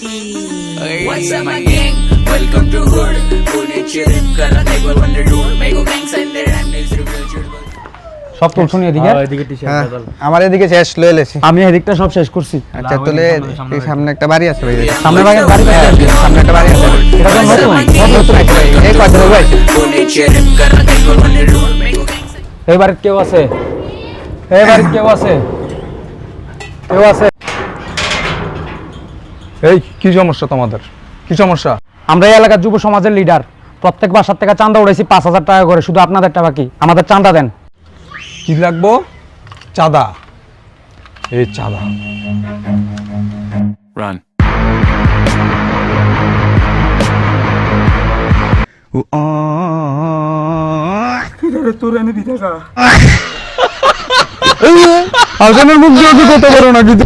What's up my gang? Welcome to Hood. Pune chirp kara dekho on the road. Mego gang sign there and next real chirp. সব তুলছো নি এদিকে? এদিকে T-shirt বদল। আমার এদিকে শেষ লয়ে লেছি। আমি এদিকটা সব শেষ করছি। আচ্ছা তোলে এই সামনে একটা বাড়ি আছে ভাই। সামনে বাড়ি আছে, সামনে একটা বাড়ি আছে। এটা তো নতুন আছে ভাই। এই কত ভাই? Pune chirp kara dekho on the road. Mego gang sign. এই বাড়িতে কেউ আছে? এই বাড়িতে কেউ আছে? কেউ আছে? এই কি সমস্যা তোমাদের? কি সমস্যা? আমরা এই এলাকার যুব সমাজের লিডার। প্রত্যেক বাসার থেকে চাঁদা উড়াইছি 5000 টাকা করে, শুধু আপনাদেরটা বাকি। আমাদের চাঁদা দেন। কি লাগবো? চাঁদা। এই চাঁদা। Run. আজনের মুখ দিয়ে কত বড় না কিন্তু